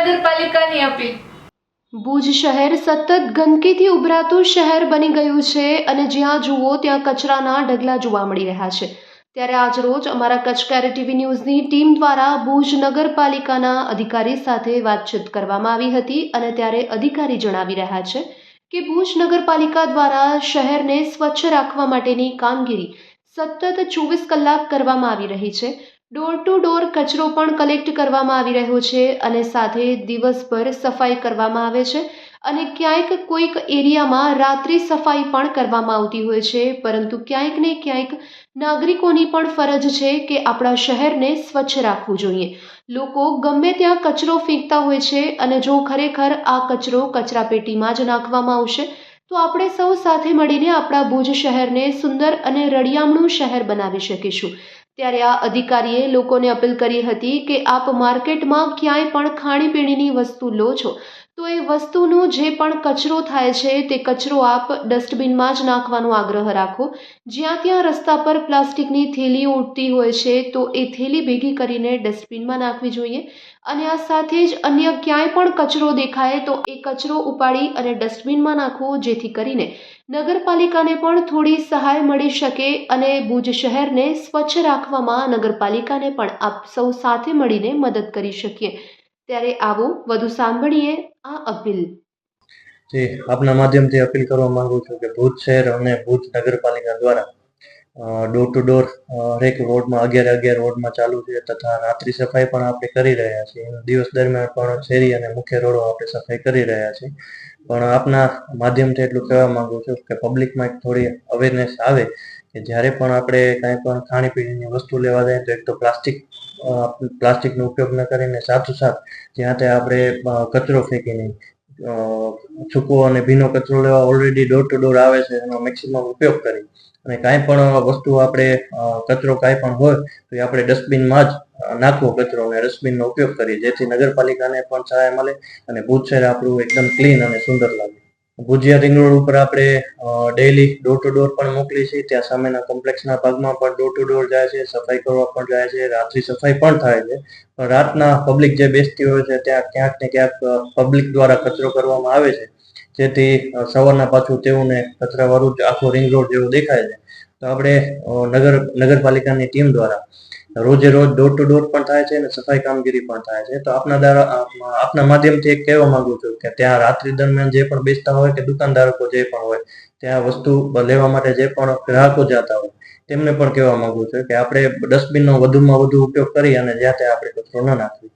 નગરપાલિકાની અપીલ। ભુજ શહેર સતત ગંદકીથી ઉભરાતું શહેર બની ગયું છે અને જ્યાં જુઓ ત્યાં કચરાના ઢગલા જોવા મળી રહ્યા છે। ત્યારે આજરોજ અમારા કચ્છ કેરે ટીવી ન્યૂઝની ટીમ દ્વારા ભુજ નગરપાલિકાના અધિકારી સાથે વાતચીત કરવામાં આવી હતી અને ત્યારે અધિકારી જણાવી રહ્યા છે કે ભુજ નગરપાલિકા દ્વારા શહેરને સ્વચ્છ રાખવા માટેની કામગીરી સતત 24 કલાક કરવામાં આવી રહી છે। ડોર ટુ ડોર કચરો પણ કલેક્ટ કરવામાં આવી રહ્યો છે અને સાથે દિવસભર સફાઈ કરવામાં આવે છે અને ક્યાંક કોઈક એરિયામાં રાત્રિ સફાઈ પણ કરવામાં આવતી હોય છે, પરંતુ ક્યાંક ને ક્યાંક નાગરિકોની પણ ફરજ છે કે આપણા શહેરને સ્વચ્છ રાખવું જોઈએ। લોકો ગમે ત્યાં કચરો ફેંકતા હોય છે અને જો ખરેખર આ કચરો કચરાપેટીમાં જ નાખવામાં આવશે તો આપણે સૌ સાથે મળીને આપણા ભુજ શહેરને સુંદર અને રળિયામણું શહેર બનાવી શકીશું। ત્યારે આ અધિકારીએ લોકોને અપીલ કરી હતી કે આપ માર્કેટમાં ક્યાંય પણ ખાણીપીણીની વસ્તુ લો છો તો એ વસ્તુનો જે પણ કચરો થાય છે તે કચરો આપ ડસ્ટબિનમાં જ નાખવાનો આગ્રહ રાખો। જ્યાં ત્યાં રસ્તા પર પ્લાસ્ટિકની થેલીઓ ઉડતી હોય છે તો એ થેલી ભેગી કરીને ડસ્ટબિનમાં નાખવી જોઈએ અને આ સાથે જ અન્ય ક્યાંય પણ કચરો દેખાય તો એ કચરો ઉપાડી અને ડસ્ટબિનમાં નાખવો, જેથી કરીને નગરપાલિકાને પણ થોડી સહાય મળી શકે અને ભુજ શહેરને સ્વચ્છ રાખવામાં નગરપાલિકાને પણ આપ સૌ સાથે મળીને મદદ કરી શકીએ। ત્યારે આવો વધુ સાંભળીએ આ અપીલ। જી, આપના માધ્યમથી અપીલ કરવા માંગુ છું કે ભુજ શહેર અને ભુજ નગરપાલિકા દ્વારા ડોર ટુ ડોર હરેક વોર્ડમાં 11 વોર્ડમાં ચાલુ છે તથા રાત્રિ સફાઈ પણ આપણે કરી રહ્યા છીએ। દિવસ દરમિયાન પણ શેરી અને મુખ્ય રોડો આપણે સફાઈ કરી રહ્યા છીએ। પણ આપના માધ્યમથી એટલું કહેવા માંગુ છું કે પબ્લિકમાં થોડી અવેરનેસ આવે કે જ્યારે પણ આપણે કાંઈ પણ ખાણીપીણીની વસ્તુ લેવા જાય તો એક તો પ્લાસ્ટિકનો ઉપયોગ ન કરીને સાથોસાથ જ્યાં ત્યાં આપણે કચરો ફેંકી નહીં, સૂકો અને ભીનો કચરો લેવા ઓલરેડી ડોર ટુ ડોર આવે છે એનો મેક્સિમમ ઉપયોગ કરી અને કાંઈ પણ વસ્તુ આપણે કચરો કાંઈ પણ હોય તો એ આપણે ડસ્ટબિનમાં જ નાખવો કચરો અને ડસ્ટબિનનો ઉપયોગ કરીએ, જેથી નગરપાલિકાને પણ સહાય મળે અને ભુજ શહેર આપણું એકદમ ક્લીન અને સુંદર લાગે। ભુજિયા રિંગ રોડ ઉપર આપણે ડેઈલી ડોર ટુ ડોર પણ મોકલીએ છીએ। ત્યાં સામેના કોમ્પ્લેક્સના ભાગમાં પણ ડોર ટુ ડોર જાય છે, સફાઈ કરવા પણ જાય છે, રાત્રિ સફાઈ પણ થાય છે। પણ રાતના પબ્લિક જે બેસતી હોય છે ત્યાં ક્યાંક ને ક્યાંક પબ્લિક દ્વારા કચરો કરવામાં આવે છે, જેથી સવારના પાછું તેઓને કચરાવાળું જ આખો રિંગ રોડ જેવું દેખાય છે। તો આપણે નગરપાલિકાની ટીમ દ્વારા રોજે રોજ ડોર ટુ ડોર પણ થાય છે અને સફાઈ કામગીરી પણ થાય છે। તો આપના માધ્યમથી એક કહેવા માંગુ છું કે ત્યાં રાત્રિ દરમિયાન જે પણ બેસતા હોય કે દુકાનદારો જે પણ હોય ત્યાં વસ્તુ લેવા માટે જે પણ ગ્રાહકો જતા હોય તેમને પણ કહેવા માંગુ છું કે આપણે ડસ્ટબિનનો વધુમાં વધુ ઉપયોગ કરી અને જ્યાં ત્યાં આપણે કચરો ન નાખીએ।